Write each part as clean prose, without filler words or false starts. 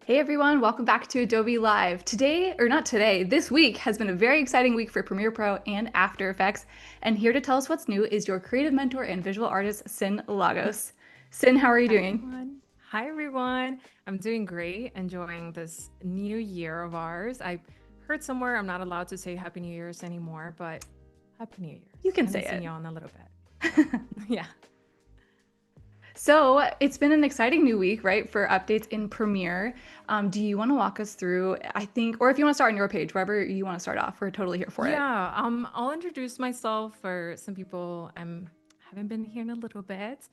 Hey everyone, welcome back to Adobe Live. Today, or not today, this week has been a very exciting week for Premiere Pro and After Effects. And here to tell us what's new is your creative mentor and visual artist, Cyn Lagos. Cyn, how are you Hi doing? everyone. Hi everyone. I'm doing great, enjoying this new year of ours. I heard somewhere I'm not allowed to say Happy New Year's anymore, but Happy New You Year's. can I'm missing say y'all in a little bit. So, it. yeah. So, it's been an exciting new week, right, for updates in Premiere. Do you want to walk us through, I think, or if you want to start on your page, wherever you want to start off, we're totally here for it. Yeah, I'll introduce myself for some people haven't been here in a little bit.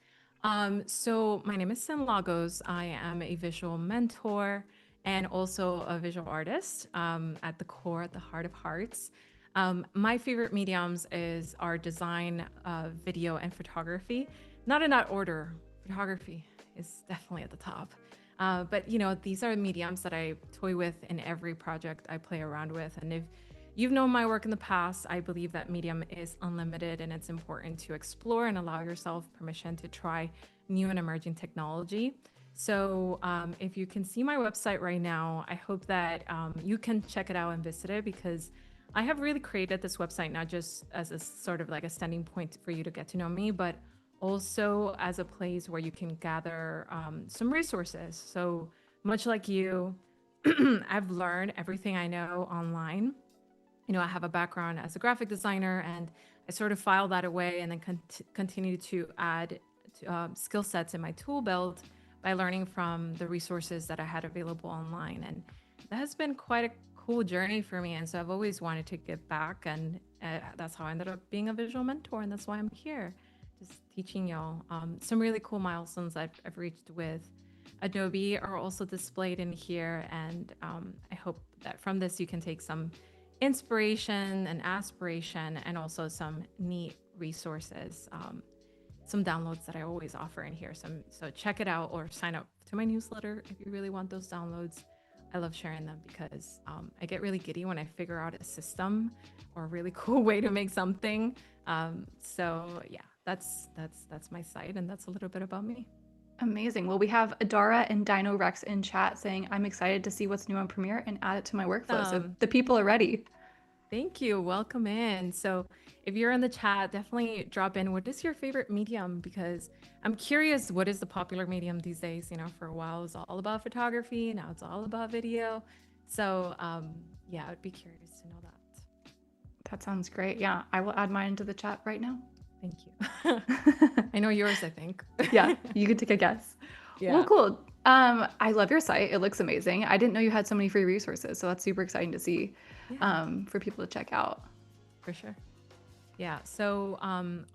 So my name is Cyn Lagos. I am a visual mentor and also a visual artist at the core, at the heart of hearts. My favorite mediums is art design, video, and photography. Not in that order. Photography is definitely at the top. But these are mediums that I toy with in every project I play around with. And if you've known my work in the past, I believe that medium is unlimited and it's important to explore and allow yourself permission to try new and emerging technology. So, if you can see my website right now, I hope that you can check it out and visit it because I have really created this website not just as a sort of like a standing point for you to get to know me, but also as a place where you can gather some resources. So, much like you, I've learned everything I know online. I have a background as a graphic designer and I sort of file that away and then continue to add skill sets in my tool belt by learning from the resources that I had available online. And that has been quite a cool journey for me. And so I've always wanted to give back. And that's how I ended up being a visual mentor. And that's why I'm here, just teaching y'all some really cool milestones I've reached with Adobe are also displayed in here. And I hope that from this you can take some inspiration and aspiration and also some neat resources, some downloads that I always offer in here. So check it out or sign up to my newsletter if you really want those downloads. I love sharing them because I get really giddy when I figure out a system or a really cool way to make something. So yeah, that's my site and that's a little bit about me. Amazing. Well, we have Adara and Dino Rex in chat saying, I'm excited to see what's new on Premiere and add it to my workflow. So the people are ready. Thank you. Welcome in. So, if you're in the chat, definitely drop in. What is your favorite medium? Because I'm curious, what is the popular medium these days? For a while, it was all about photography. Now it's all about video. So, yeah, I'd be curious to know that. That sounds great. Yeah, I will add mine into the chat right now. Thank you. I know yours, I think. Yeah, you can take a guess. Well, Yeah. cool. I love your site. It looks amazing. I didn't know you had so many free resources, so that's super exciting to see Yeah, for people to check out. for sure. Yeah, so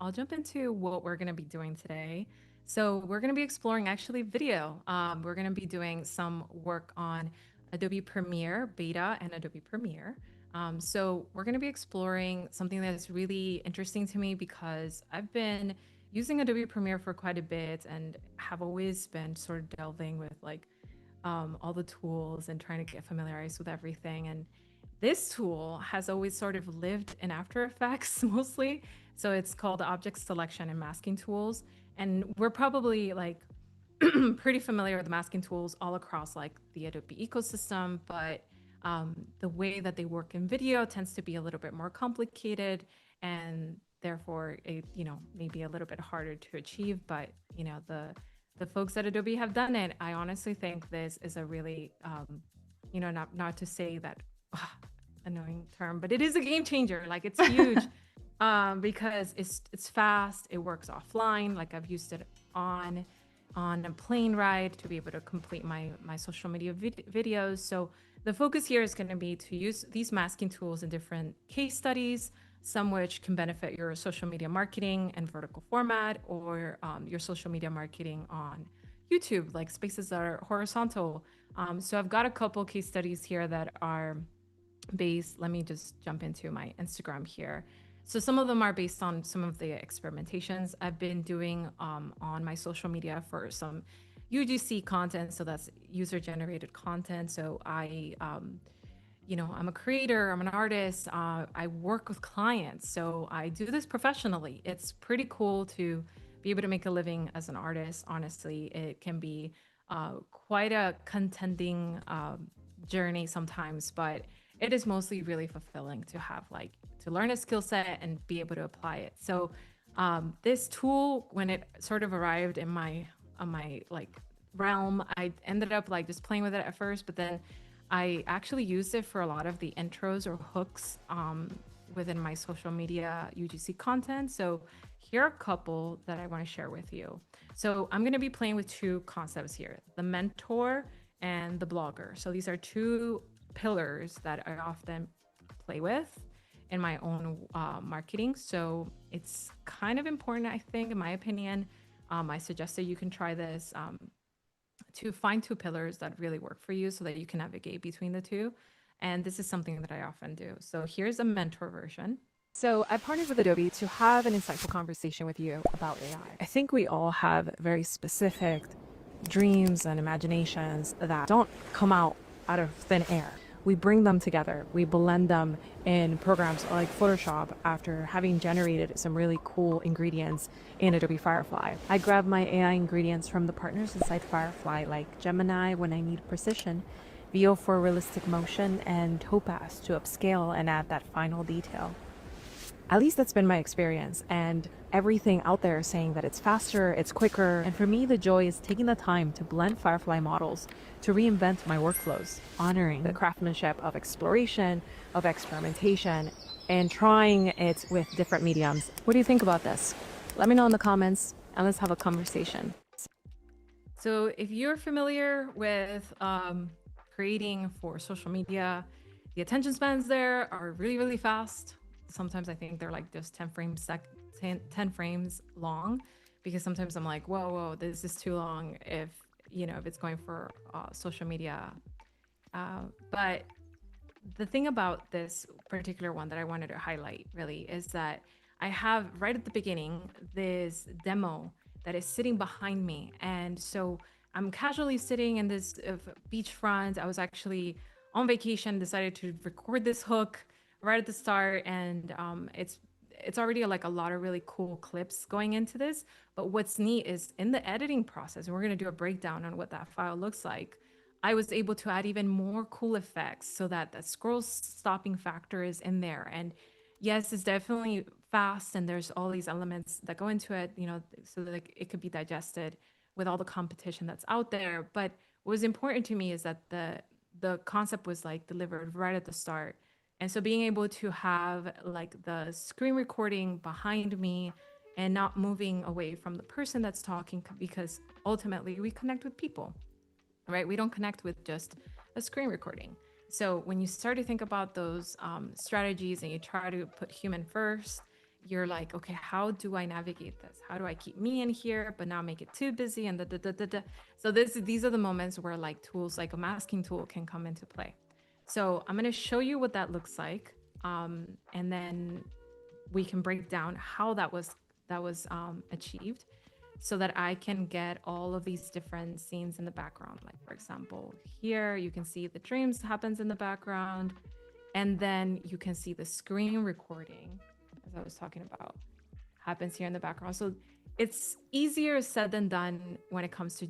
I'll jump into what we're going to be doing today. So, we're going to be exploring actually video. We're going to be doing some work on Adobe Premiere Beta and Adobe Premiere. So, we're going to be exploring something that is really interesting to me because I've been using Adobe Premiere for quite a bit and have always been sort of delving with like all the tools and trying to get familiarized with everything. And this tool has always sort of lived in After Effects mostly. So it's called object selection and masking tools. And we're probably like pretty familiar with the masking tools all across like the Adobe ecosystem, but the way that they work in video tends to be a little bit more complicated and therefore maybe a little bit harder to achieve. But the folks at Adobe have done it. I honestly think this is a really not to say that annoying term, but it is a game changer. Like it's huge because it's fast. It works offline. Like I've used it on a plane ride to be able to complete my social media videos. So the focus here is going to be to use these masking tools in different case studies, some which can benefit your social media marketing and vertical format, or your social media marketing on YouTube, like spaces that are horizontal. So I've got a couple case studies here that are based. Let me just jump into my Instagram here. So some of them are based on some of the experimentations I've been doing on my social media for some UGC content. So that's user generated content. So I'm a creator, I'm an artist, I work with clients. So I do this professionally. It's pretty cool to be able to make a living as an artist. Honestly, it can be quite a contending journey sometimes, but it is mostly really fulfilling to have like to learn a skill set and be able to apply it. So this tool, when it sort of arrived in my like realm, I ended up like just playing with it at first, but then I actually used it for a lot of the intros or hooks within my social media UGC content. So here are a couple that I want to share with you. So I'm going to be playing with two concepts here, the mentor and the blogger. So these are two pillars that I often play with in my own marketing. So it's kind of important, I think, in my opinion. I suggested you can try this to find two pillars that really work for you so that you can navigate between the two. And this is something that I often do. So here's a mentor version. So I partnered with Adobe to have an insightful conversation with you about AI. I think we all have very specific dreams and imaginations that don't come out of thin air. We bring them together. We blend them in programs like Photoshop after having generated some really cool ingredients in Adobe Firefly. I grab my AI ingredients from the partners inside Firefly like Gemini when I need precision, VO for realistic motion, and Topaz to upscale and add that final detail. At least that's been my experience, and everything out there is saying that it's faster, it's quicker, and for me the joy is taking the time to blend Firefly models to reinvent my workflows, honoring the craftsmanship of exploration, of experimentation, and trying it with different mediums. What do you think about this? Let me know in the comments, and let's have a conversation. So if you're familiar with creating for social media, the attention spans there are really, really fast. Sometimes I think they're like just 10 frames long, because sometimes I'm like, whoa, this is too long if it's going for social media. But the thing about this particular one that I wanted to highlight really is that I have right at the beginning this demo that is sitting behind me. And so I'm casually sitting in this beachfront. I was actually on vacation, decided to record this hook right at the start. And it's already like a lot of really cool clips going into this. But what's neat is in the editing process, and we're going to do a breakdown on what that file looks like, I was able to add even more cool effects so that the scroll stopping factor is in there. And yes, it's definitely fast, and there's all these elements that go into it, so that like, it could be digested with all the competition that's out there. But what was important to me is that the concept was like delivered right at the start. And so being able to have like the screen recording behind me and not moving away from the person that's talking, because ultimately we connect with people, right? We don't connect with just a screen recording. So when you start to think about those strategies and you try to put human first, you're like, okay, how do I navigate this? How do I keep me in here, but not make it too busy? And So these are the moments where like tools like a masking tool can come into play. So I'm going to show you what that looks like, and then we can break down how that was achieved, so that I can get all of these different scenes in the background. Like for example, here you can see the dreams happens in the background, and then you can see the screen recording, as I was talking about, happens here in the background. So it's easier said than done when it comes to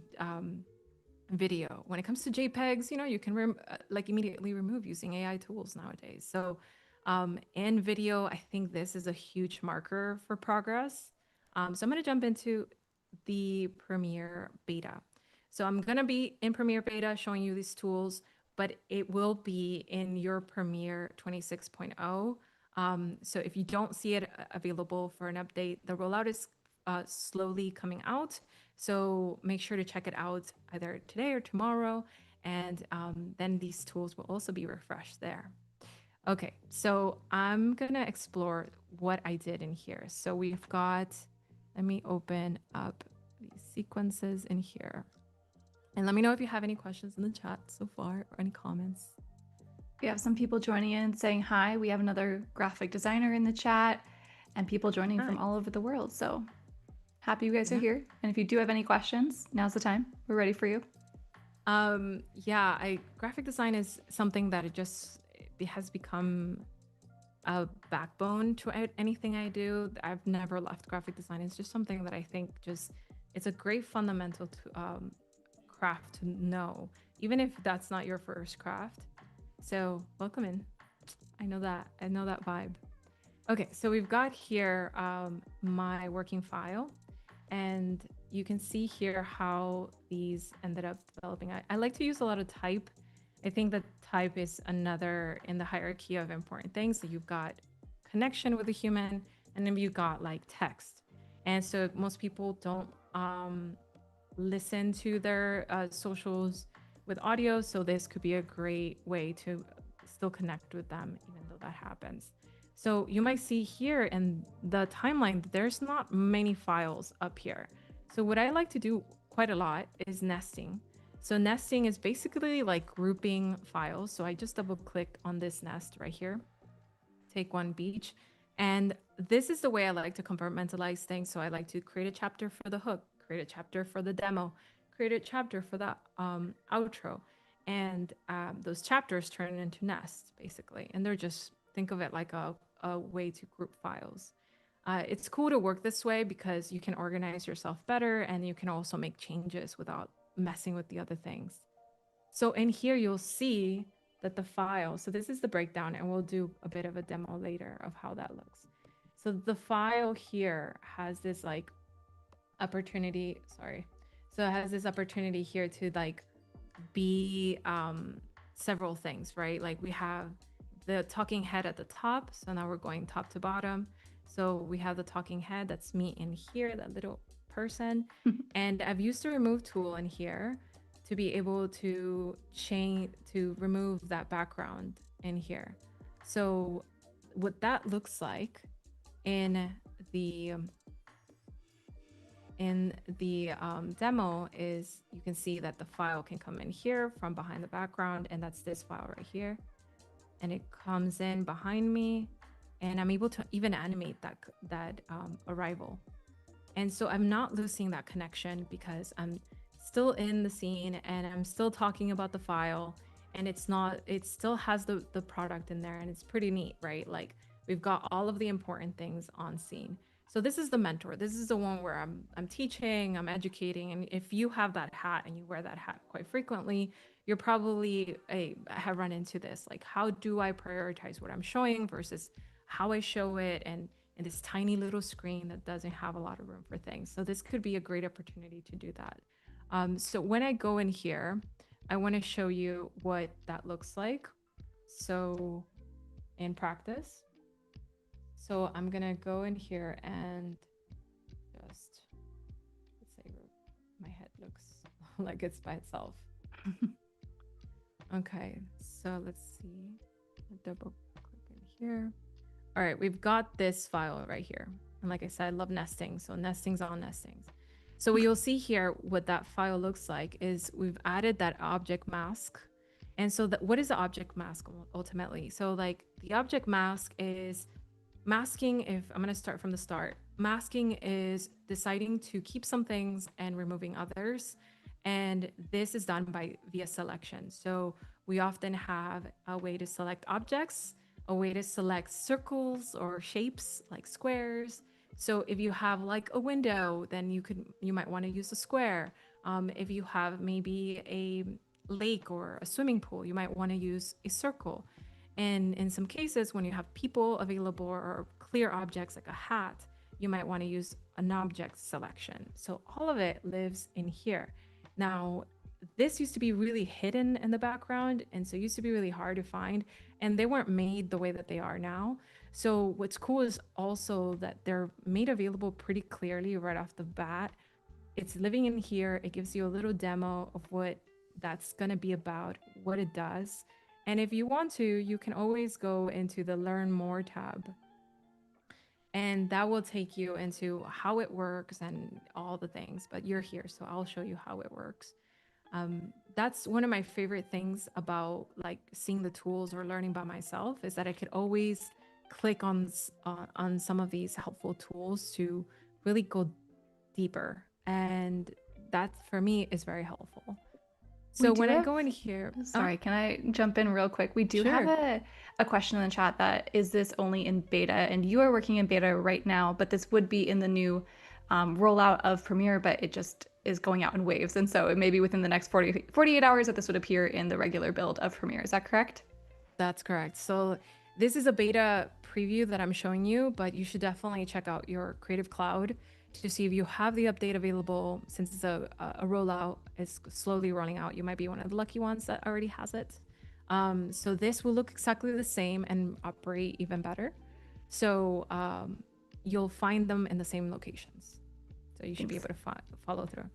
video. When it comes to JPEGs, you can like immediately remove using AI tools nowadays. So in video, I think this is a huge marker for progress. So I'm going to jump into the Premiere beta. So I'm going to be in Premiere beta showing you these tools, but it will be in your Premiere 26.0. So if you don't see it available for an update, the rollout is slowly coming out. So make sure to check it out either today or tomorrow. And then these tools will also be refreshed there. Okay, so I'm gonna explore what I did in here. So we've got, let me open up these sequences in here. And let me know if you have any questions in the chat so far or any comments. We have some people joining in saying hi. We have another graphic designer in the chat and people joining from all over the world. So happy you guys are here. And if you do have any questions, now's the time. We're ready for you. Graphic design is something that it has become a backbone to anything I do. I've never left graphic design. It's just something that I think it's a great fundamental to craft to know, even if that's not your first craft. So welcome in. I know that vibe. Okay, so we've got here my working file, and you can see here how these ended up developing. I like to use a lot of type. I think that type is another in the hierarchy of important things. So you've got connection with a human, and then you've got like text. And so most people don't listen to their socials with audio. So this could be a great way to still connect with them, even though that happens. So you might see here in the timeline, there's not many files up here. So what I like to do quite a lot is nesting. So nesting is basically like grouping files. So I just double click on this nest right here, take one beach. And this is the way I like to compartmentalize things. So I like to create a chapter for the hook, create a chapter for the demo, create a chapter for the outro. And those chapters turn into nests, basically. And they're just, think of it like a way to group files. It's cool to work this way because you can organize yourself better and you can also make changes without messing with the other things. So in here, you'll see that the file, so this is the breakdown, and we'll do a bit of a demo later of how that looks. So the file here has this like opportunity, sorry. So it has this opportunity here to like be several things, right? Like we have the talking head at the top. So now we're going top to bottom. So we have the talking head, that's me in here, that little person. And I've used the remove tool in here to be able to change, to remove that background in here. So what that looks like in the demo is you can see that the file can come in here from behind the background, and that's this file right here. And it comes in behind me, and I'm able to even animate that arrival. And so I'm not losing that connection because I'm still in the scene and I'm still talking about the file, and it still has the product in there, and it's pretty neat, right? Like we've got all of the important things on scene. So this is the mentor. This is the one where I'm teaching, I'm educating. And if you have that hat and you wear that hat quite frequently, you're probably have run into this. Like, how do I prioritize what I'm showing versus how I show it, and in this tiny little screen that doesn't have a lot of room for things. So this could be a great opportunity to do that. So when I go in here, I want to show you what that looks like. So in practice, so I'm gonna go in here and just, let's say my head looks like it's by itself. Okay, so let's see. Double click in here. All right, we've got this file right here. And like I said, I love nesting. So nestings on nestings. So what you'll see here, what that file looks like is we've added that object mask. And so what is the object mask ultimately? So like the object mask is masking, if I'm going to start from the start, masking is deciding to keep some things and removing others. And this is done via selection. So we often have a way to select objects, a way to select circles or shapes like squares. So if you have like a window, then you might want to use a square. If you have maybe a lake or a swimming pool, you might want to use a circle. And in some cases, when you have people available or clear objects like a hat, you might want to use an object selection. So all of it lives in here. Now, this used to be really hidden in the background, and so it used to be really hard to find, and they weren't made the way that they are now. So what's cool is also that they're made available pretty clearly right off the bat. It's living in here. It gives you a little demo of what that's going to be about, what it does. And if you want to, you can always go into the Learn More tab. And that will take you into how it works and all the things. But you're here, so I'll show you how it works. That's one of my favorite things about like seeing the tools or learning by myself, is that I could always click on some of these helpful tools to really go deeper. And that for me is very helpful. So when I go in here, sorry, can I jump in real quick? We do have a question in the chat that is this only in beta, and you are working in beta right now, but this would be in the new rollout of Premiere, but it just is going out in waves. And so it may be within the next 48 hours that this would appear in the regular build of Premiere. Is that correct? That's correct. So this is a beta preview that I'm showing you, but you should definitely check out your Creative Cloud to see if you have the update available. Since it's a rollout, it's slowly rolling out. You might be one of the lucky ones that already has it. So this will look exactly the same and operate even better. So you'll find them in the same locations. So you should be able to follow through.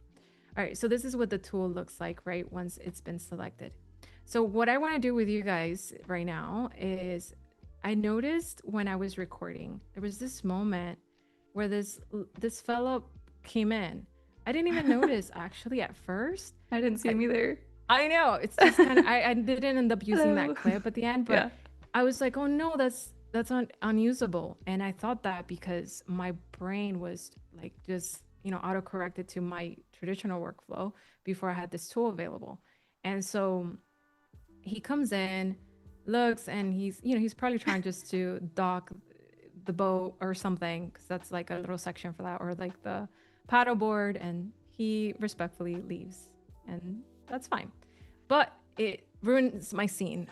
All right, so this is what the tool looks like, right, once it's been selected. So what I want to do with you guys right now is I noticed when I was recording, there was this moment where this fellow came in. I didn't even notice actually at first. I didn't see him either. I know, it's just kind of, I didn't end up using that clip at the end, but Yeah. I was like, oh no, that's unusable. And I thought that because my brain was like just, auto-corrected to my traditional workflow before I had this tool available. And so he comes in, looks, and he's probably trying just to dock the boat or something, because that's like a little section for that, or like the paddleboard, and he respectfully leaves, and that's fine. But it ruins my scene.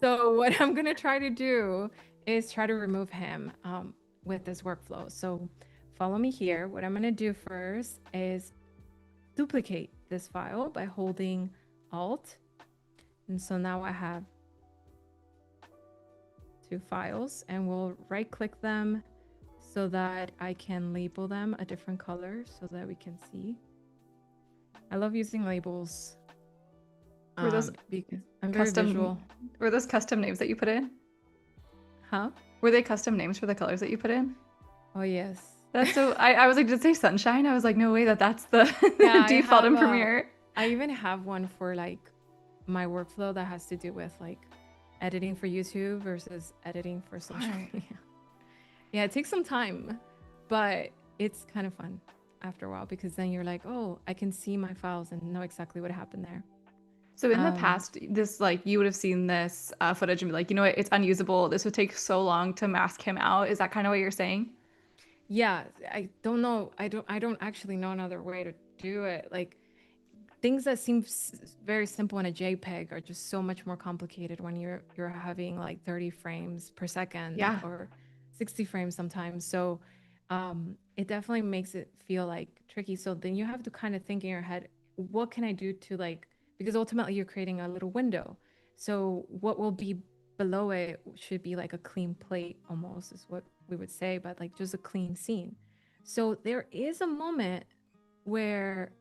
So what I'm gonna try to do is try to remove him with this workflow. So follow me here. What I'm gonna do first is duplicate this file by holding Alt. And so now I have two files, and we'll right click them so that I can label them a different color so that we can see. I love using labels. Were those because I'm very visual. Were those custom names that you put in? Huh? Were they custom names for the colors that you put in? Oh yes. That's so. I was like, did it say sunshine? I was like, no way, that's the Yeah, default in Premiere. I even have one for like my workflow that has to do with like editing for YouTube versus editing for social media. Yeah, it takes some time, but it's kind of fun after a while, because then you're like, oh, I can see my files and know exactly what happened there. So in the past, this you would have seen this footage and be like, you know what, it's unusable. This would take so long to mask him out. Is that kind of what you're saying? Yeah, I don't know. I don't actually know another way to do it. Like things that seem very simple in a JPEG are just so much more complicated when you're having like 30 frames per second, Yeah, or 60 frames sometimes. So it definitely makes it feel like tricky. So then you have to kind of think in your head, what can I do to like, because ultimately you're creating a little window. So what will be below it should be like a clean plate almost, is what we would say, but like just a clean scene. So there is a moment where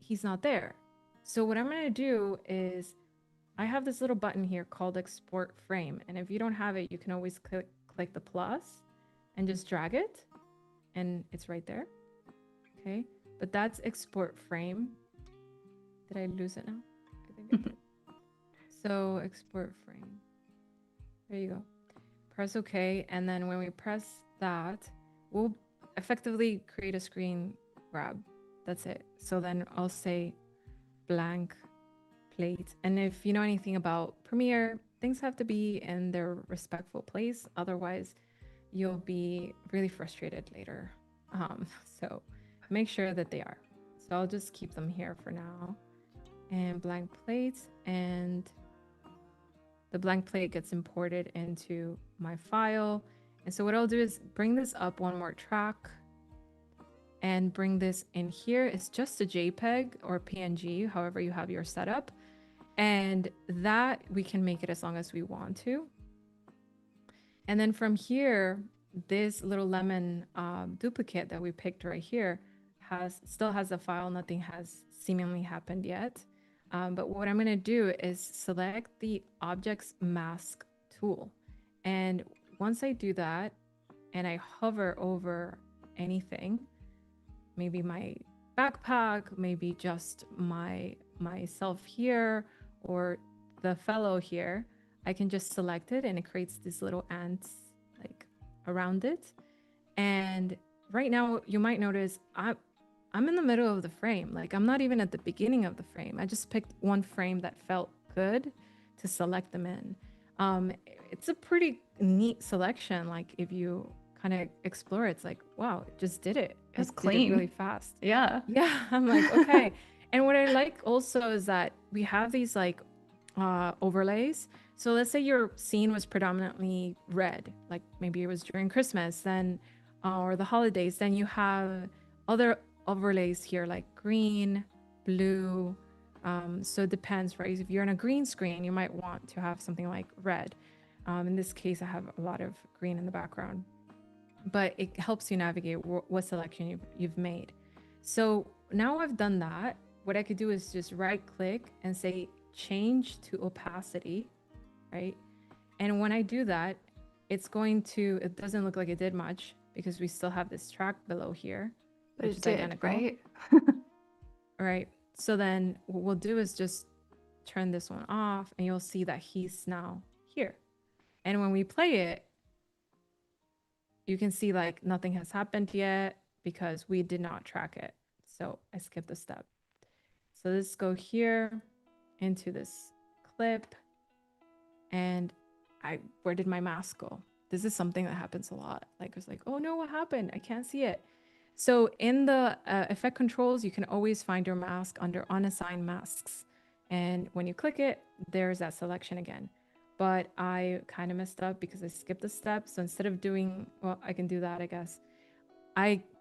he's not there. So what I'm going to do is I have this little button here called export frame. And if you don't have it, you can always click the plus and just drag it, and it's right there. Okay. But that's export frame. Did I lose it now? I think I did. So export frame. There you go. Press OK. And then when we press that, we'll effectively create a screen grab. That's it. So then I'll say blank plate. And if you know anything about Premiere, things have to be in their respectful place. Otherwise, you'll be really frustrated later. So make sure that they are. So I'll just keep them here for now. And blank plates, and the blank plate gets imported into my file. And so what I'll do is bring this up one more track and bring this in here. It's just a JPEG or PNG, however you have your setup. And that we can make it as long as we want to. And then from here, this little lemon duplicate that we picked right here still has a file. Nothing has seemingly happened yet. But what I'm going to do is select the objects mask tool. And once I do that and I hover over anything, maybe my backpack, maybe just myself here, or the fellow here, I can just select it and it creates these little ants like around it. And right now you might notice I'm in the middle of the frame. Like I'm not even at the beginning of the frame. I just picked one frame that felt good to select them in. It's a pretty neat selection. Like if you kind of explore it. It's like, wow, it just did it. It's It did it clean. really fast. Yeah. Yeah, I'm like, okay. And what I like also is that we have these like overlays. So let's say your scene was predominantly red, like maybe it was during Christmas, then or the holidays, then you have other overlays here like green, blue. So it depends, right? If you're on a green screen, you might want to have something like red. In this case, I have a lot of green in the background, but it helps you navigate what selection you've made. So now I've done that. What I could do is just right click and say change to opacity, right? And when I do that, it doesn't look like it did much because we still have this track below here, But which it is did, identical. right? All right. So then what we'll do is just turn this one off and you'll see that he's now here. And when we play it, you can see like nothing has happened yet because we did not track it. So I skipped a step. So let's go here into this clip. And where did my mask go? This is something that happens a lot. Like it's like, oh no, what happened? I can't see it. So in the effect controls, you can always find your mask under unassigned masks. And when you click it, there's that selection again. But I kind of messed up because I skipped a step. So instead of doing, well, I can do that, I guess.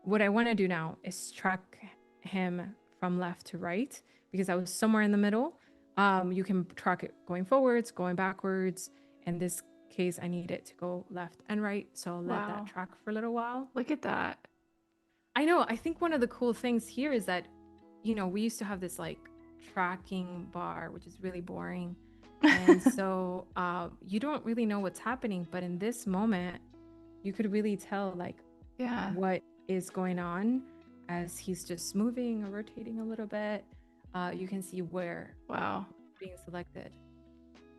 What I want to do now is track him from left to right because I was somewhere in the middle. You can track it going forwards, going backwards. In this case, I need it to go left and right. So I'll let that track for a little while. Look at that. I know. I think one of the cool things here is that, we used to have this like tracking bar, which is really boring. And so you don't really know what's happening. But in this moment, you could really tell like what is going on as he's just moving or rotating a little bit. You can see where being selected.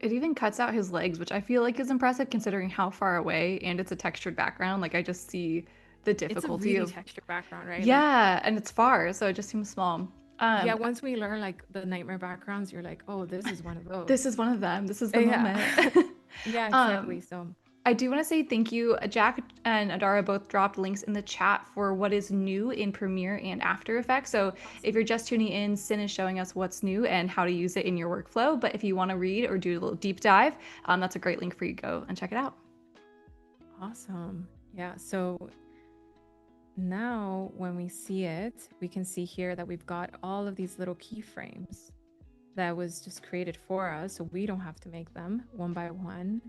It even cuts out his legs, which I feel like is impressive considering how far away, and it's a textured background. Like I just see the difficulty it's a really of textured background, right? Yeah, and it's far, so it just seems small. Yeah, once we learn like the nightmare backgrounds, you're like, oh, this is one of those. This is one of them. This is the moment. Yeah, exactly. So I do want to say thank you. Jack and Adara both dropped links in the chat for what is new in Premiere and After Effects. So if you're just tuning in, Cyn is showing us what's new and how to use it in your workflow. But if you want to read or do a little deep dive, that's a great link for you to go and check it out. Awesome. Yeah. So now when we see it, we can see here that we've got all of these little keyframes that was just created for us. So we don't have to make them one by one.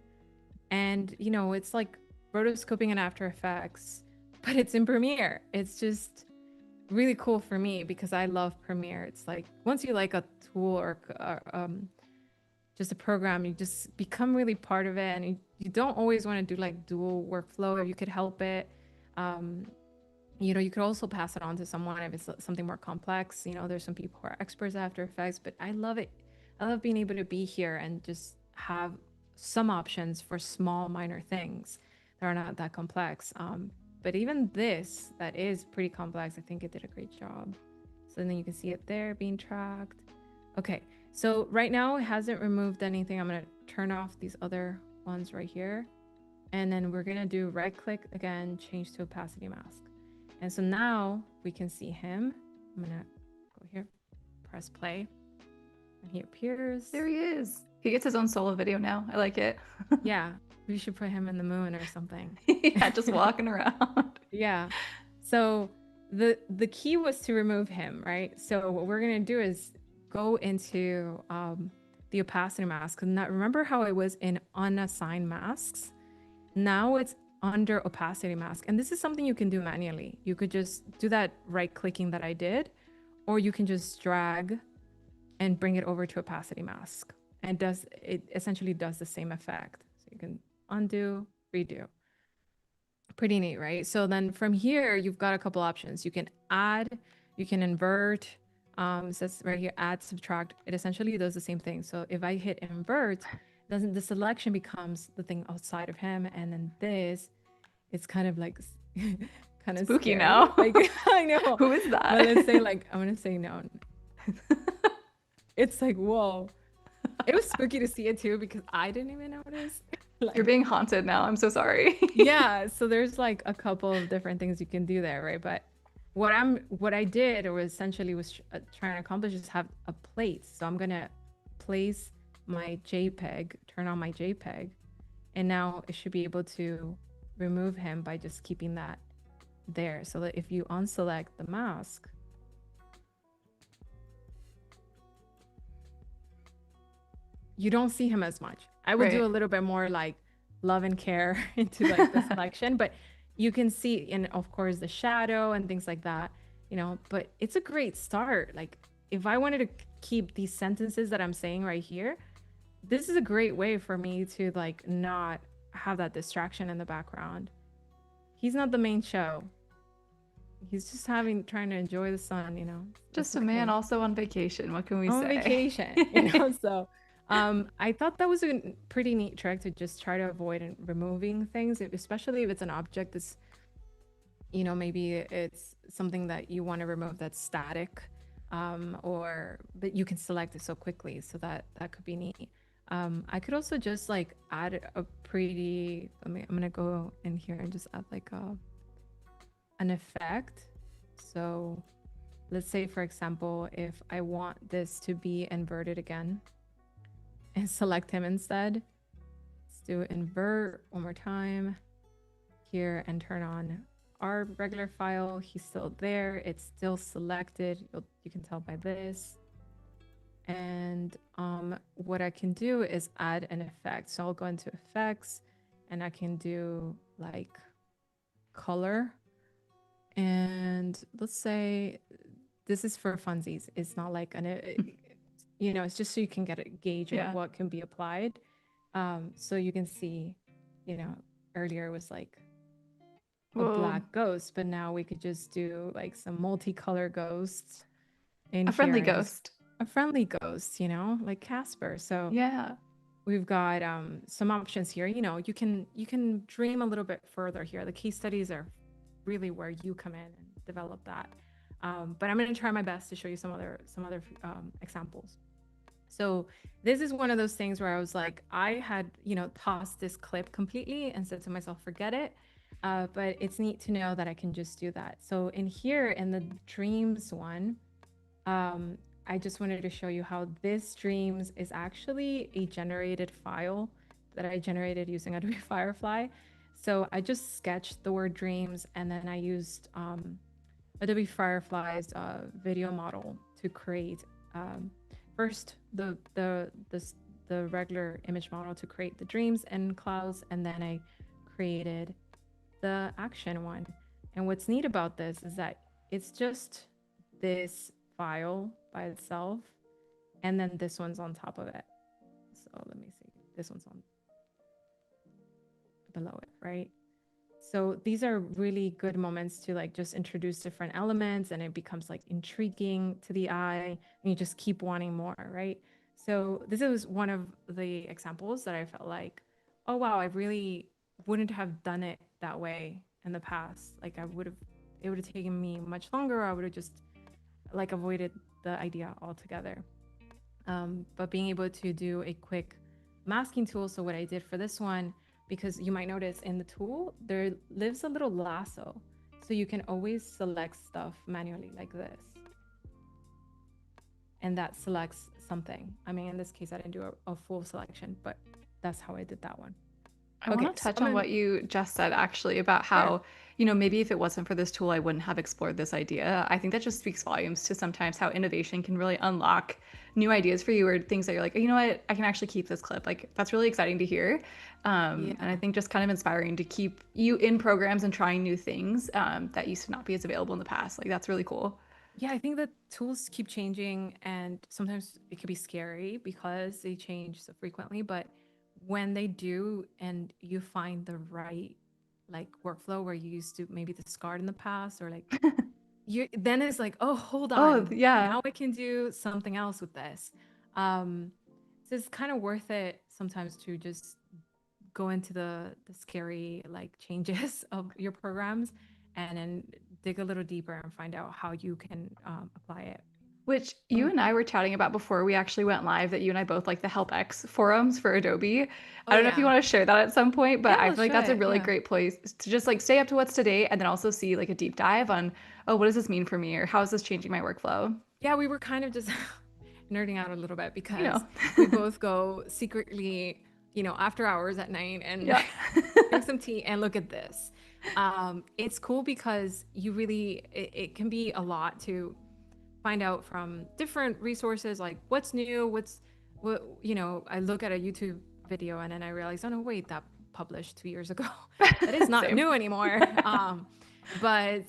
And, it's like rotoscoping in After Effects, but it's in Premiere. It's just really cool for me because I love Premiere. It's like once you like a tool or just a program, you just become really part of it. And you don't always want to do like dual workflow if you could help it. You could also pass it on to someone if it's something more complex. There's some people who are experts at After Effects, but I love it. I love being able to be here and just have some options for small minor things that are not that complex. But even this that is pretty complex, I think it did a great job. So then you can see it there being tracked. Okay, so right now it hasn't removed anything. I'm going to turn off these other ones right here, and then we're going to do right click again, change to opacity mask. And so now we can see him. I'm going to go here, press play, and he appears. There he is. He gets his own solo video now. I like it. Yeah, we should put him in the moon or something. Yeah, just walking around. Yeah. So the key was to remove him, right? So what we're gonna do is go into the opacity mask. And remember how it was in unassigned masks? Now it's under opacity mask. And this is something you can do manually. You could just do that right clicking that I did, or you can just drag and bring it over to opacity mask. And it essentially does the same effect. So you can undo, redo. Pretty neat, right? So then from here, you've got a couple options. You can add, you can invert. It says right here, add, subtract. It essentially does the same thing. So if I hit invert, the selection becomes the thing outside of him, and then this, it's kind of like kind of spooky scary. now. Like I know. Who is that? But let's say I'm gonna say no. It's like, whoa. It was spooky to see it too because I didn't even notice. You're being haunted now. I'm so sorry. Yeah, so there's like a couple of different things you can do there, right? But what I did or essentially was trying to accomplish is have a plate. So I'm gonna place my JPEG, turn on my JPEG, and now it should be able to remove him by just keeping that there. So that if you unselect the mask, you don't see him as much. I would do a Right. little bit more like love and care into like the selection, but you can see, and of course the shadow and things like that, you know, but it's a great start. Like if I wanted to keep these sentences that I'm saying right here, this is a great way for me to like not have that distraction in the background. He's not the main show. He's just trying to enjoy the sun, you know. Just That's a man okay. also on vacation. What can we On say? vacation, you know. So I thought that was a pretty neat trick to just try to avoid removing things, especially if it's an object that's, you know, maybe it's something that you want to remove that's static, or but you can select it so quickly, so that could be neat. I could also just like add a pretty, I'm gonna go in here and just add like an effect. So let's say, for example, if I want this to be inverted again and select him instead, let's do invert one more time here and turn on our regular file. He's still there. It's still selected. You can tell by this. And what I can do is add an effect. So I'll go into effects and I can do like color. And let's say this is for funsies. It's not like you know, it's just so you can get a gauge of Yeah. what can be applied. So you can see, you know, earlier it was like a Whoa. black ghost, but now we could just do like some multicolor ghosts in A here friendly and just ghost. a friendly ghost, you know, like Casper. So Yeah. we've got some options here. You know, you can dream a little bit further here. The case studies are really where you come in and develop that. But I'm going to try my best to show you some other examples. So this is one of those things where I was like, I had, you know, tossed this clip completely and said to myself, forget it. But it's neat to know that I can just do that. So in here in the dreams one, um, I just wanted to show you how this dreams is actually a generated file that I generated using Adobe Firefly. So I just sketched the word dreams and then I used Adobe Firefly's video model to create first the regular image model to create the dreams and clouds, and then I created the action one. And what's neat about this is that it's just this file by itself, and then this one's on top of it. So let me see. This one's on below it, right? So these are really good moments to like just introduce different elements and it becomes like intriguing to the eye and you just keep wanting more, right? So this is one of the examples that I felt like, oh wow, I really wouldn't have done it that way in the past. Like it would have taken me much longer. I would have just like avoided the idea altogether. But being able to do a quick masking tool. So what I did for this one, because you might notice in the tool, there lives a little lasso. So you can always select stuff manually like this. And that selects something. I mean, in this case, I didn't do a full selection, but that's how I did that one. I want to touch on what you just said actually about Sure. how, you know, maybe if it wasn't for this tool, I wouldn't have explored this idea. I think that just speaks volumes to sometimes how innovation can really unlock new ideas for you or things that you're like, oh, you know what, I can actually keep this clip. Like, that's really exciting to hear. And I Yeah. think just kind of inspiring to keep you in programs and trying new things that used to not be as available in the past. Like, that's really cool. Yeah, I think that tools keep changing and sometimes it can be scary because they change so frequently. But when they do and you find the right like workflow where you used to maybe discard in the past or like you then it's like, oh, hold Oh, on. yeah. Now I can do something else with this. Um, so it's kind of worth it sometimes to just go into the scary like changes of your programs and then dig a little deeper and find out how you can apply it. Which you and I were chatting about before we actually went live, that you and I both like the HelpX forums for Adobe. I Oh don't know if you yeah. want to share that at some point, but Yeah, I let's feel like show that's a it. really Yeah. great place to just like stay up to what's to date and then also see like a deep dive on, oh, what does this mean for me or how is this changing my workflow? Yeah, we were kind of just nerding out a little bit You know. because we both go secretly, after hours at night and Yeah. drink some tea and look at this. It's cool because it can be a lot to find out from different resources, like what's new, I look at a YouTube video and then I realize, oh no, wait, that published 2 years ago. That is not Same. new anymore. But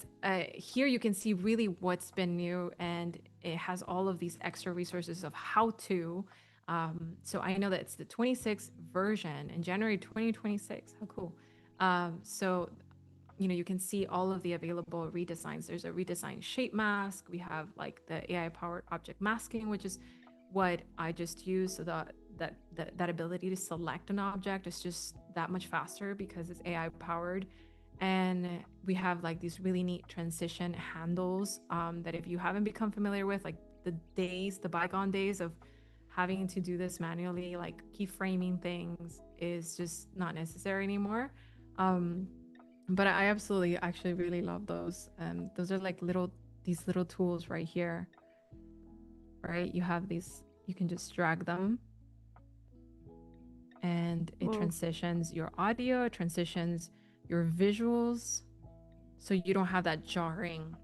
here you can see really what's been new, and it has all of these extra resources of how to. So I know that it's the 26th version in January 2026. How cool. So you can see all of the available redesigns. There's a redesigned shape mask. We have like the AI powered object masking, which is what I just used. So that ability to select an object is just that much faster because it's AI powered. And we have like these really neat transition handles that if you haven't become familiar with, like the bygone days of having to do this manually, like keyframing things is just not necessary anymore. Um, but I absolutely actually really love those. Those are like these little tools right here, right? You have these, you can just drag them and it Whoa. transitions your audio, it transitions your visuals. So you don't have that jarring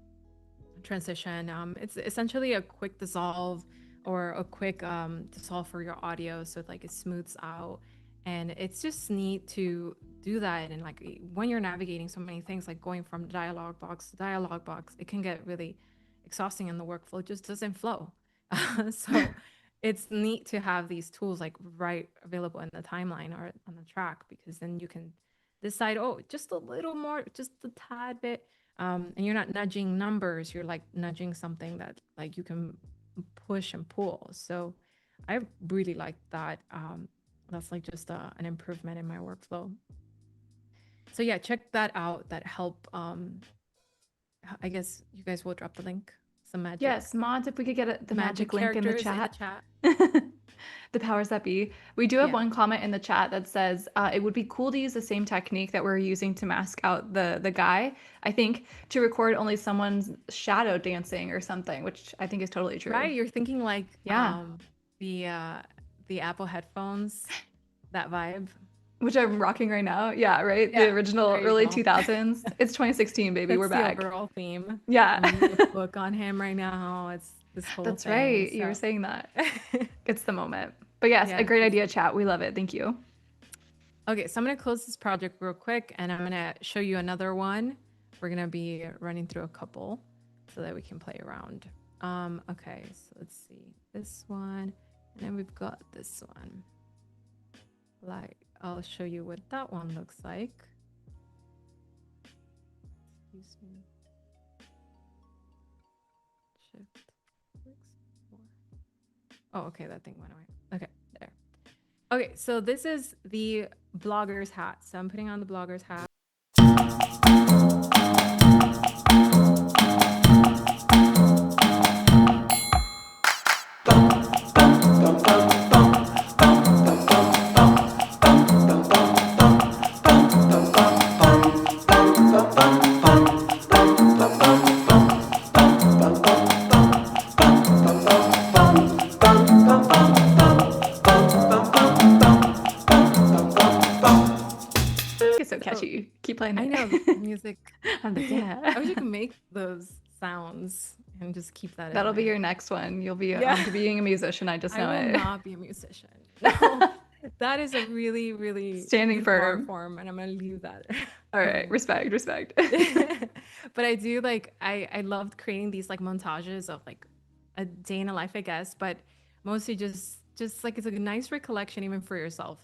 transition. It's essentially a quick dissolve or a quick dissolve for your audio. So like it smooths out. And it's just neat to do that. And like when you're navigating so many things, like going from dialogue box to dialogue box, it can get really exhausting in the workflow. It just doesn't flow. So it's neat to have these tools like right available in the timeline or on the track, because then you can decide, oh, just a little more, just a tad bit. And you're not nudging numbers, you're like nudging something that like you can push and pull. So I really like that. That's like just an improvement in my workflow. So yeah, check that out. That help. I guess you guys will drop the link. Some Yes, mods, if we could get the magic link in the characters in the chat. chat. The powers that be. We do have Yeah. one comment in the chat that says it would be cool to use the same technique that we're using to mask out the guy. I think to record only someone's shadow dancing or something, which I think is totally true. Right. You're thinking like Yeah. the uh the Apple headphones, that vibe. Which I'm rocking right now. Yeah, right? The Yeah, original there you early go. 2000s. It's 2016, baby. We're That's the back. overall theme. Yeah. I'm reading a book on him right now. It's this whole That's thing. right. You were So saying that. It's the moment. But yes, a yeah. great idea, chat. We love it. Thank you. Okay, so I'm gonna close this project real quick and I'm gonna show you another one. We're gonna be running through a couple so that we can play around. Okay, so let's see this one, and then we've got this one. Like, I'll show you what that one looks like. Excuse me. Shift. Oh, okay, that thing went away. Okay, there. Okay, so this is the blogger's hat. So I'm putting on the blogger's hat. It's so catchy. Keep playing it. I know music. I'm like, yeah. I wish you could make those sounds and just keep that. That'll in be my your head. next one. You'll be Yeah. on to being a musician. I just know I will it. not be a musician. No, that is a really, really Standing beautiful art firm. form, and I'm gonna leave that. All right. Respect. But I do like I loved creating these like montages of like a day in a life, I guess, but mostly just like it's a nice recollection even for yourself.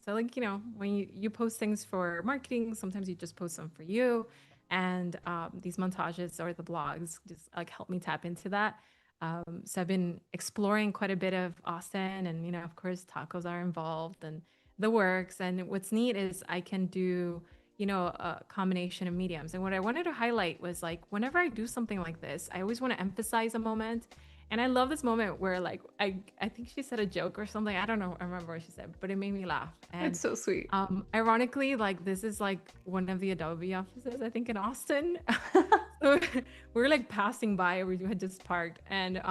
So like, when you post things for marketing, sometimes you just post them for you. And these montages or the blogs just like help me tap into that. So I've been exploring quite a bit of Austin, and of course tacos are involved and the works. And what's neat is I can do a combination of mediums. And what I wanted to highlight was like whenever I do something like this, I always want to emphasize a moment And I love this moment where like I think she said a joke or something. I don't know, I remember what she said, but it made me laugh. And It's so sweet. ironically, like this is like one of the Adobe offices, I think in Austin. So we were like passing by, we had just parked, and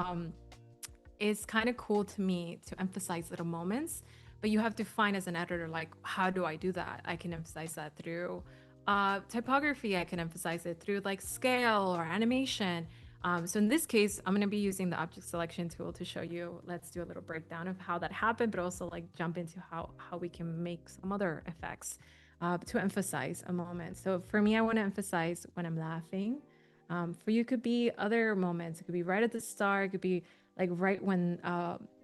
it's kind of cool to me to emphasize little moments, but you have to find as an editor, like, how do I do that? I can emphasize that through typography. I can emphasize it through like scale or animation. So in this case, I'm going to be using the object selection tool to show you. Let's do a little breakdown of how that happened, but also like jump into how we can make some other effects to emphasize a moment. So for me, I want to emphasize when I'm laughing. For you, could be other moments. It could be right at the start. It could be like right when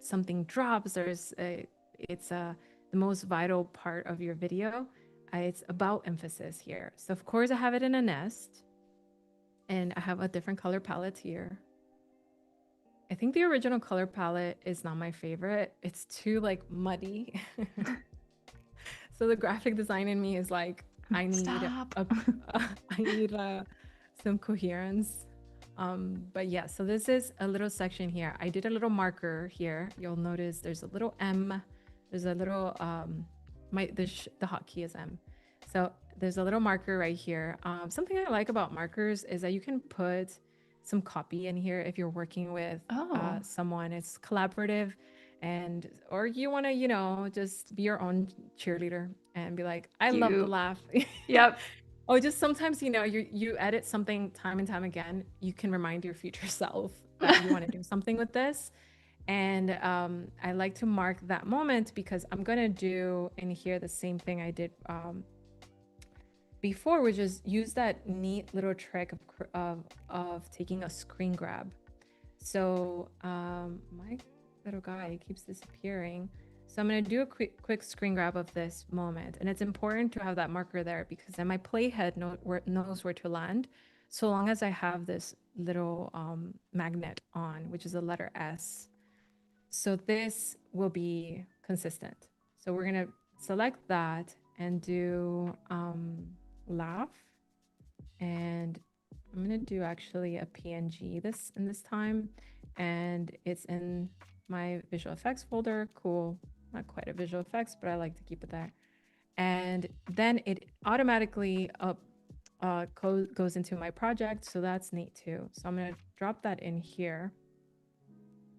something drops. It's the most vital part of your video. It's about emphasis here. So of course I have it in a nest, and I have a different color palette here. I think the original color palette is not my favorite. It's too like muddy. So the graphic design in me is like, I need some coherence. But yeah, so this is a little section here. I did a little marker here. You'll notice there's a little M. There's a little the hotkey is M. So there's a little marker right here. Something I like about markers is that you can put some copy in here if you're working with someone. It's collaborative, and or you want to just be your own cheerleader and be like, I love the laugh. Yep. Oh, just sometimes, you edit something time and time again, you can remind your future self that you want to do something with this. And I like to mark that moment because I'm going to do in here the same thing I did before, which is use that neat little trick of taking a screen grab. So my little guy keeps disappearing. So I'm going to do a quick screen grab of this moment. And it's important to have that marker there because then my playhead knows where to land, so long as I have this little magnet on, which is the letter S. So this will be consistent. So we're going to select that and do laugh. And I'm going to do actually a PNG this time. And it's in my visual effects folder. Cool. Not quite a visual effects, but I like to keep it there. And then it automatically goes into my project. So that's neat too. So I'm going to drop that in here.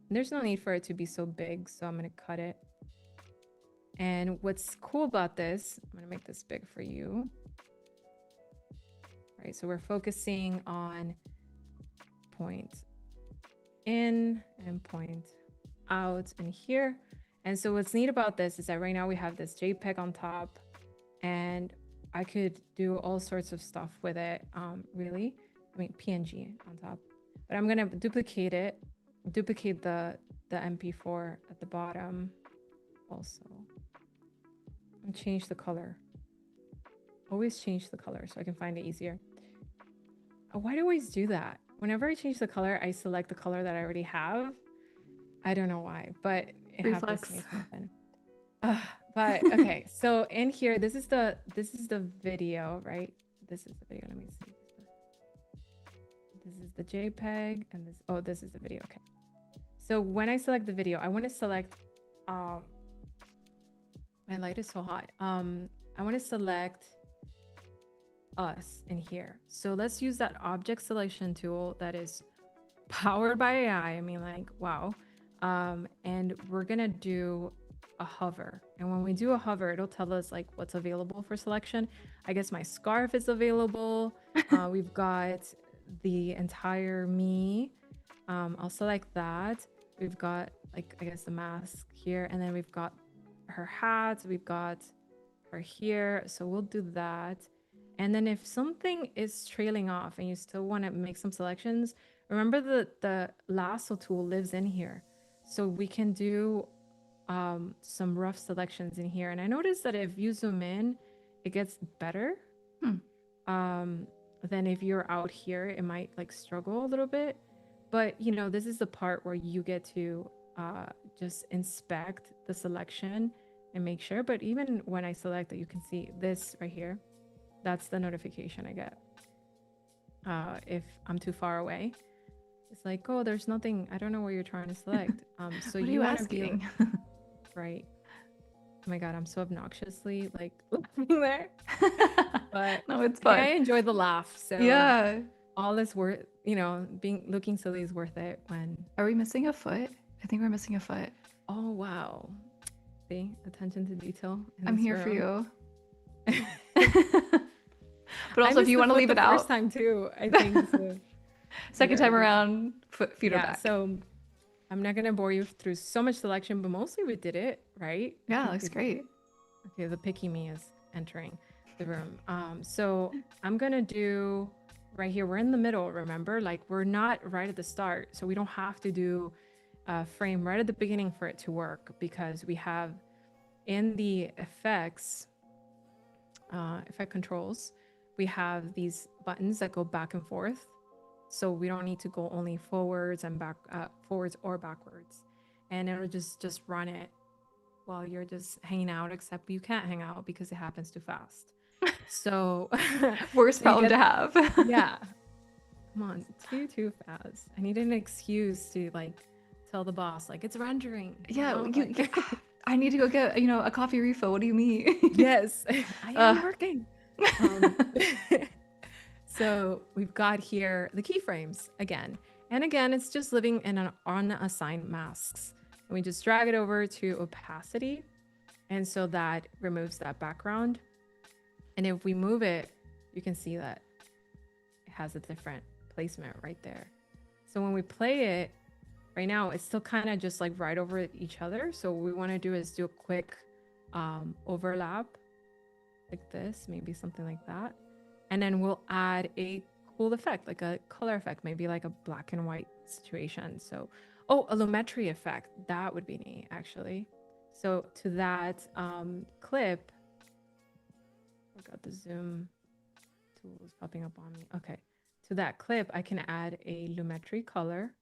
And there's no need for it to be so big, so I'm going to cut it. And what's cool about this, I'm going to make this big for you. Right, so we're focusing on point in and point out in here. And so what's neat about this is that right now we have this JPEG on top, and I could do all sorts of stuff with it, really. I mean, PNG on top. But I'm going to duplicate it, duplicate the MP4 at the bottom also. And change the color. Always change the color so I can find it easier. Why do I always do that? Whenever I change the color, I select the color that I already have. I don't know why, but it happens to me often. But okay, so in here, this is the video, right? This is the video. Let me see. This is the JPEG, and this is the video. Okay. So when I select the video, I want to select. My light is so hot. I want to select us in here. So let's use that object selection tool that is powered by AI. I mean, like, wow. And we're gonna do a hover, and when we do a hover, it'll tell us like what's available for selection. I guess my scarf is available. We've got the entire me. I'll select that. We've got like, I guess, the mask here, and then we've got her hat, we've got her here, so we'll do that. And then if something is trailing off and you still want to make some selections, remember the lasso tool lives in here, so we can do some rough selections in here. And I noticed that if you zoom in, it gets better. Then if you're out here, it might like struggle a little bit. But this is the part where you get to just inspect the selection and make sure. But even when I select it, you can see this right here. That's the notification I get if I'm too far away. It's like, oh, there's nothing. I don't know what you're trying to select. So What are you you want to be asking? right. Oh my God, I'm so obnoxiously like laughing there. But No, it's hey, I fun. enjoy the laugh. So Yeah. all is worth, being looking silly is worth it when, Are we missing a foot? I think we're missing a foot. oh wow. See, attention to detail in I'm this here for room. you. But I also, if missed you the want to foot leave the it first out, time too, I think. So second yeah, time around, feet are yeah. back. So I'm not gonna bore you through so much selection, but mostly we did it, right? I Yeah, think looks we did great. it. Okay, the picky me is entering the room. So I'm gonna do right here. We're in the middle, remember? Like we're not right at the start, so we don't have to do a frame right at the beginning for it to work because we have in the effects, effect controls, we have these buttons that go back and forth. So we don't need to go only forwards and back, forwards or backwards, and it'll just run it while you're just hanging out. Except you can't hang out because it happens too fast. So, Worst so you problem get to have. yeah. Come on, too fast. I need an excuse to like tell the boss like it's rendering. Yeah, Like, I need to go get, a coffee refill. What do you mean? yes, I am Uh, working. Um, so we've got here the keyframes again. And again, it's just living in an unassigned masks. And we just drag it over to opacity. And so that removes that background. And if we move it, you can see that it has a different placement right there. So when we play it right now, it's still kind of just like right over each other. So what we want to do is do a quick overlap like this, maybe something like that. And then we'll add a cool effect, like a color effect, maybe like a black and white situation. So, oh, a lumetri effect. That would be neat, actually. So to that clip, I got the zoom tool is popping up on me. Okay. To that clip, I can add a lumetri color.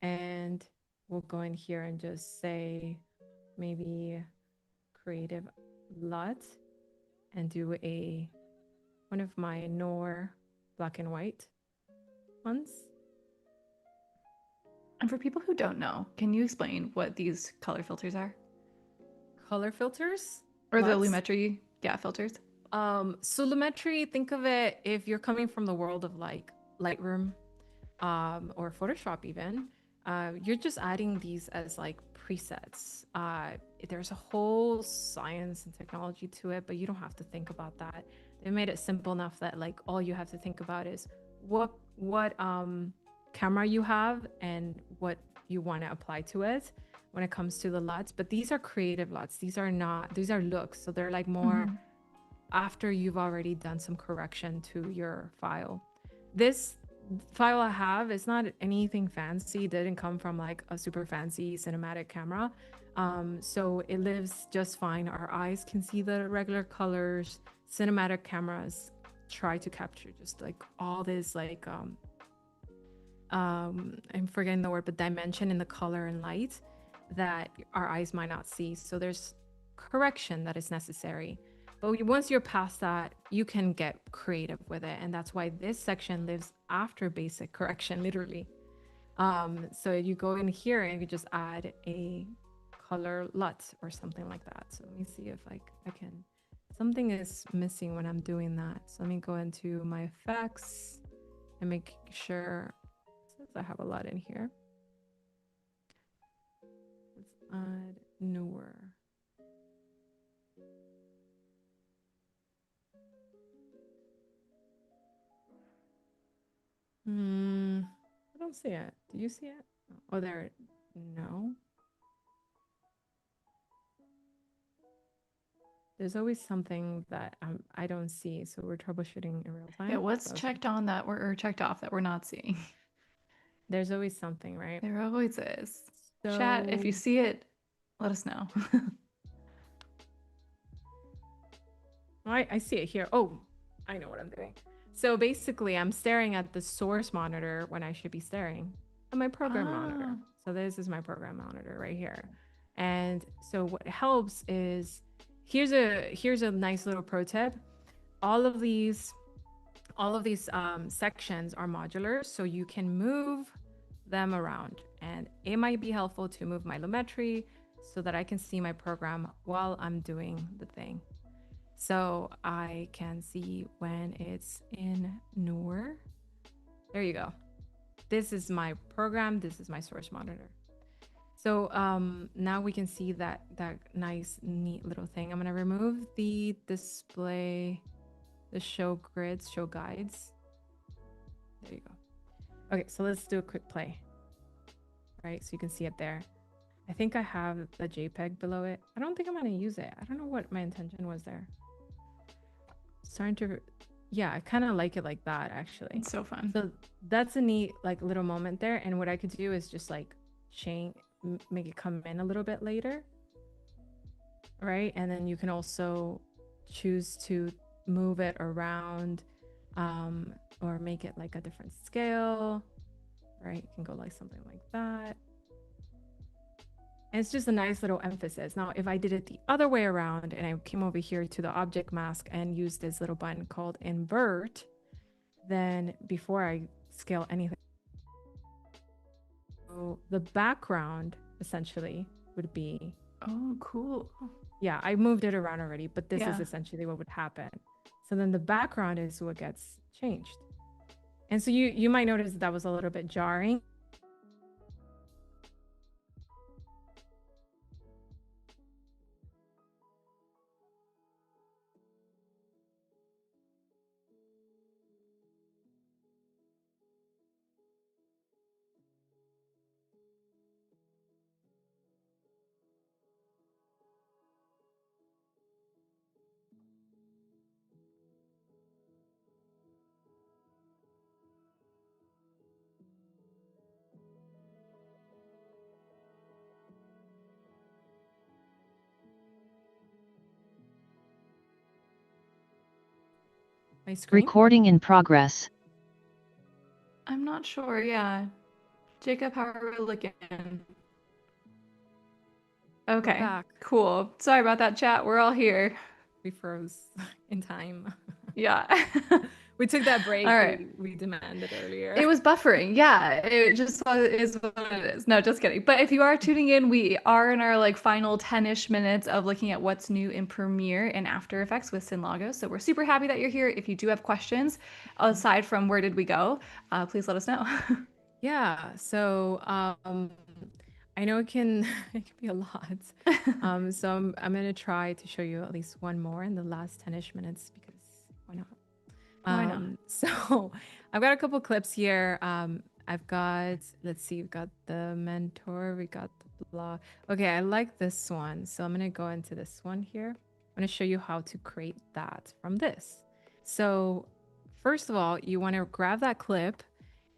And we'll go in here and just say maybe creative LUT and do one of my Nor black and white ones. And for people who don't know, can you explain what these color filters are? Color filters? Or the LUTs? Lumetri, filters? So Lumetri, think of it if you're coming from the world of like Lightroom or Photoshop even, you're just adding these as like presets. There's a whole science and technology to it, but you don't have to think about that. They made it simple enough that like all you have to think about is what camera you have and what you want to apply to it when it comes to the LUTs. But these are creative LUTs. These are looks. So they're like more after you've already done some correction to your file. This file I have is not anything fancy. It didn't come from like a super fancy cinematic camera. So it lives just fine. Our eyes can see the regular colors. Cinematic cameras try to capture just like all this like I'm forgetting the word, but dimension in the color and light that our eyes might not see. So there's correction that is necessary. But once you're past that, you can get creative with it. And that's why this section lives after basic correction, literally. So you go in here and you just add a color LUT or something like that. So let me see if I can, something is missing when I'm doing that. So let me go into my effects and make sure, since I have a lot in here. Let's add newer. I don't see it. Do you see it? Oh, there. No. There's always something that I don't see, so we're troubleshooting in real time. Yeah, what's So checked on that or checked off that we're not seeing? there's always something, right? There always is. So, Chat, if you see it, let us know. I see it here. Oh, I know what I'm doing. So basically, I'm staring at the source monitor when I should be staring at my program monitor. So this is my program monitor right here. And so what helps is here's a nice little pro tip. All of these all of these sections are modular, so you can move them around. And it might be helpful to move my Lumetri so that I can see my program while I'm doing the thing. So I can see when it's in newer. There you go. This is my program. This is my source monitor. So now we can see that nice, neat little thing. I'm gonna remove the display, the show grids, show guides. There you go. Okay, so let's do a quick play. Right, so you can see it there. I think I have the JPEG below it. I don't think I'm gonna use it. I don't know what my intention was there. Starting to, yeah, I kind of like it like that actually. It's so fun. So that's a neat like little moment there. And what I could do is just like change, make it come in a little bit later, right? And then you can also choose to move it around, or make it like a different scale, right? You can go like something like that. And it's just a nice little emphasis. Now, if I did it the other way around and I came over here to the object mask and used this little button called invert, then before I scale anything, so the background essentially would be, oh, cool. yeah, I moved it around already, but this is essentially what would happen. So then the background is what gets changed. And so you might notice that was a little bit jarring. My screen? Recording in progress. I'm not sure. Yeah. Jacob, how are we looking? Okay. Back. Cool. Sorry about that, chat. We're all here. We froze in time. Yeah. We took that break All right. we demanded earlier. It was buffering. Yeah, it just is what it is. No, just kidding. But if you are tuning in, we are in our like final 10-ish minutes of looking at what's new in Premiere and After Effects with Cyn Lagos. So we're super happy that you're here. If you do have questions, aside from where did we go, please let us know. Yeah. So I know it can it can be a lot. So I'm gonna try to show you at least one more in the last 10-ish minutes because why not? Why not? So I've got a couple clips here. I've got, let's see, we've got the mentor, we got the blog. Okay, I like this one. So I'm gonna go into this one here. I'm gonna show you how to create that from this. So first of all, you wanna grab that clip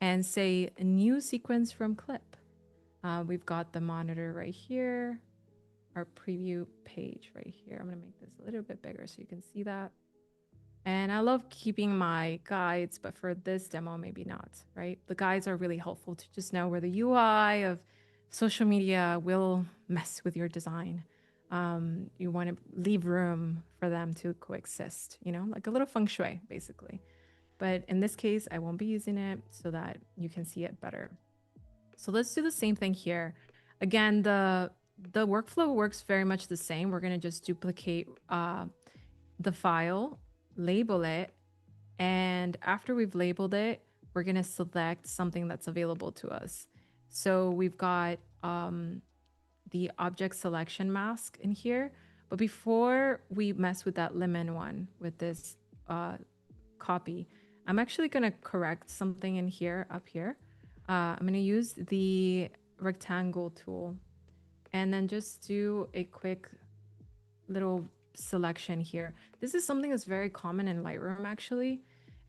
and say new sequence from clip. We've got the monitor right here, our preview page right here. I'm gonna make this a little bit bigger so you can see that. And I love keeping my guides, but for this demo, maybe not, right? The guides are really helpful to just know where the UI of social media will mess with your design. You want to leave room for them to coexist, you know, like a little feng shui, basically. But in this case, I won't be using it so that you can see it better. So let's do the same thing here. Again, the workflow works very much the same. We're going to just duplicate the file, label it, and after we've labeled it, we're going to select something that's available to us. So we've got the object selection mask in here, but before we mess with that lemon one with this copy, I'm actually going to correct something in here, up here. I'm going to use the rectangle tool and then just do a quick little selection here. This is something that's very common in Lightroom actually,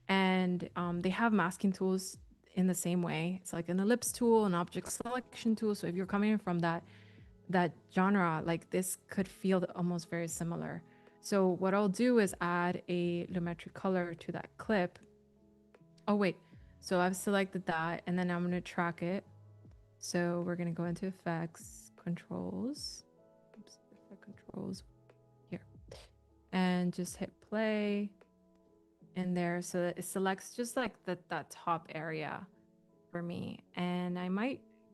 and they have masking tools in the same way. It's like an ellipse tool, an object selection tool. So if you're coming from that genre, like this could feel almost very similar. So what I'll do is add a Lumetri color to that clip. Oh wait, so I've selected that and then I'm going to track it. So we're going to go into effects, controls, controls here, and just hit play. in there so that it selects just like that top area for me. And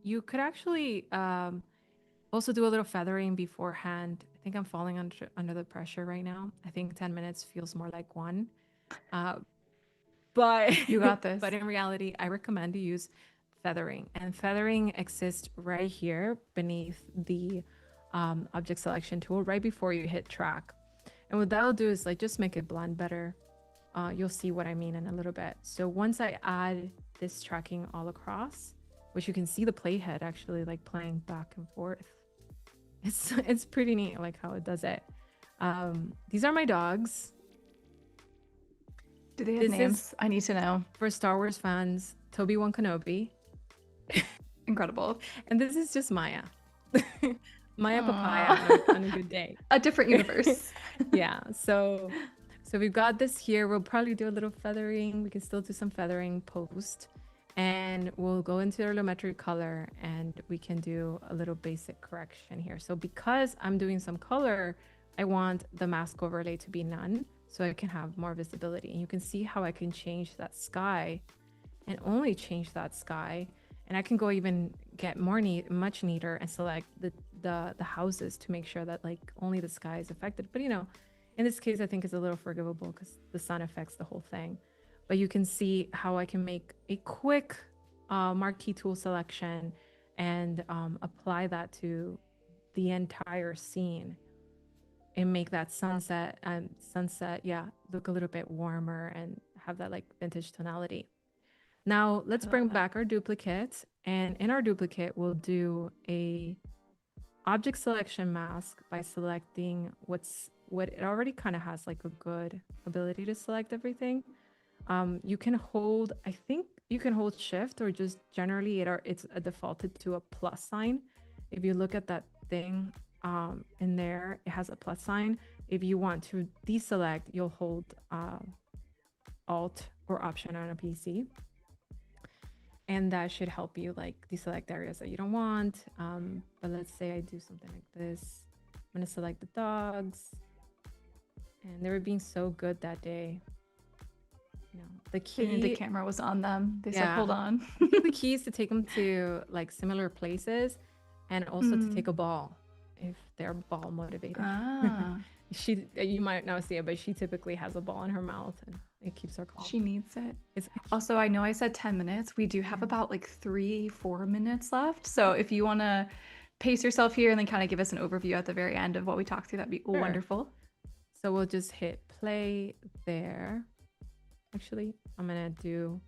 you could actually also do a little feathering beforehand. I think I'm falling under the pressure right now. I think 10 minutes feels more like one. Uh, but You got this. but in reality, I recommend to use feathering. And feathering exists right here beneath the object selection tool, right before you hit track. And what that'll do is like just make it blend better. You'll see what I mean in a little bit. So once I add this tracking all across, which you can see the playhead actually like playing back and forth. It's pretty neat like how it does it. These are my dogs. Do they have This names? is I need to know. for Star Wars fans, Toby-Wan Kenobi. Incredible. And this is just Maya. Maya Aw. Papaya on a good day. A different universe. Yeah. So we've got this here. We'll probably do a little feathering. We can still do some feathering post. And we'll go into allometric color and we can do a little basic correction here. So because I'm doing some color, I want the mask overlay to be none so I can have more visibility. And you can see how I can change that sky and only change that sky. And I can go even get much neater and select the houses to make sure that like only the sky is affected. But in this case, I think it's a little forgivable because the sun affects the whole thing. But you can see how I can make a quick marquee tool selection and apply that to the entire scene and make that sunset, look a little bit warmer and have that like vintage tonality. Now let's bring back our duplicate, and in our duplicate, we'll do a object selection mask by selecting what it already kind of has like a good ability to select everything. You can hold, I think you can hold shift or just generally it's defaulted to a plus sign. If you look at that thing in there, it has a plus sign. If you want to deselect, you'll hold Alt or Option on a PC. And that should help you like deselect areas that you don't want. But let's say I do something like this. I'm gonna select the dogs. And they were being so good that day. The key, the camera was on them. They said, hold on. I think the key is to take them to like similar places and also to take a ball if they're ball motivated. Ah. You might not see it, but she typically has a ball in her mouth and it keeps her calm. She needs it. Also, I know I said 10 minutes. We do have about like 3-4 minutes left. So if you want to pace yourself here and then kind of give us an overview at the very end of what we talked through, that'd be wonderful. So we'll just hit play there. Actually, I'm gonna do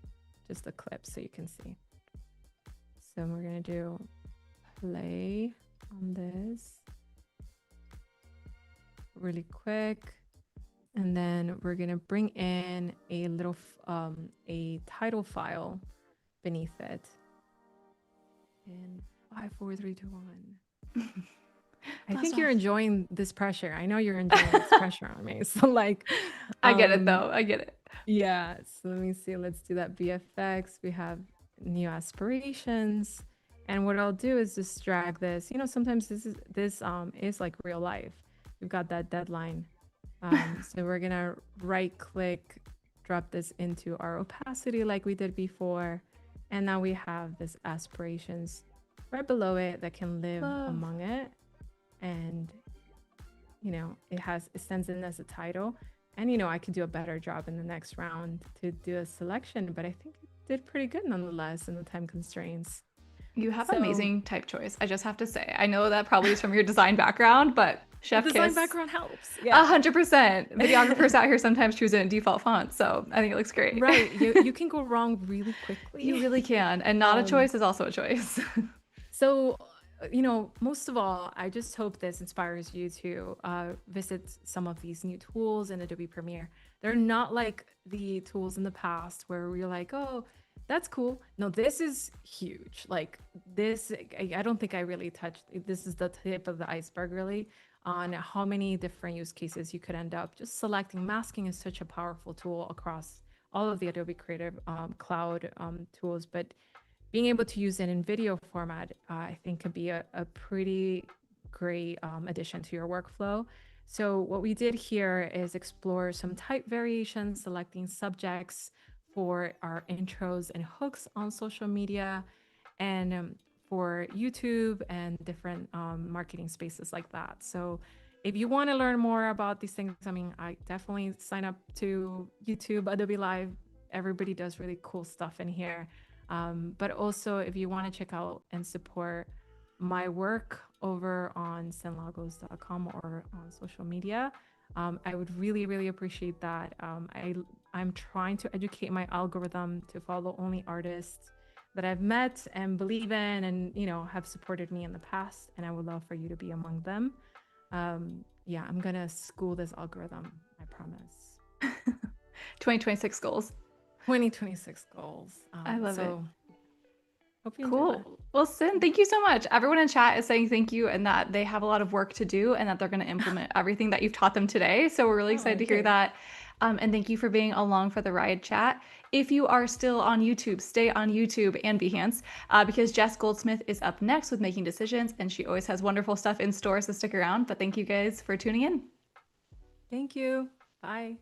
just a clip so you can see. So we're gonna do play on this really quick, and then we're gonna bring in a little a title file beneath it. In 5, 4, 3, 2, 1. I think you're enjoying this pressure. I know you're enjoying this pressure on me. So like, I get it though. I get it. Yeah. So let me see. Let's do that VFX. We have new aspirations. And what I'll do is just drag this. Sometimes this is like real life. We've got that deadline. So we're gonna right click, drop this into our opacity like we did before. And now we have this aspirations right below it that can live among it. And it sends in as a title. And I could do a better job in the next round to do a selection, but I think it did pretty good nonetheless in the time constraints. You have amazing type choice. I just have to say, I know that probably is from your design background, but chef kiss. Design background helps. Yeah, 100%. Videographers out here sometimes choose a default font, so I think it looks great. Right, you can go wrong really quickly. You really can, and not a choice is also a choice. So, most of all, I just hope this inspires you to visit some of these new tools in Adobe Premiere. They're not like the tools in the past where we're like, oh, that's cool. No, this is huge. Like this, I don't think I really touched. This is the tip of the iceberg really on how many different use cases you could end up just selecting. Masking is such a powerful tool across all of the Adobe Creative Cloud tools, but being able to use it in video format, I think could be a pretty great addition to your workflow. So what we did here is explore some type variations, selecting subjects for our intros and hooks on social media, and for YouTube and different marketing spaces like that. So if you want to learn more about these things, I mean, I definitely sign up to YouTube, Adobe Live. Everybody does really cool stuff in here. But also, if you want to check out and support my work over on cynlagos.com or on social media, I would really, really appreciate that. I'm trying to educate my algorithm to follow only artists that I've met and believe in, and have supported me in the past. And I would love for you to be among them. Yeah, I'm gonna school this algorithm. I promise. 2026 goals. 2026 goals. I love it. Hope you enjoy that. Cool. Well, Cyn, thank you so much. Everyone in chat is saying thank you and that they have a lot of work to do and that they're going to implement everything that you've taught them today. So we're really excited to hear that. And thank you for being along for the ride, chat. If you are still on YouTube, stay on YouTube and Behance because Jess Goldsmith is up next with Making Decisions, and she always has wonderful stuff in store, so stick around. But thank you guys for tuning in. Thank you. Bye.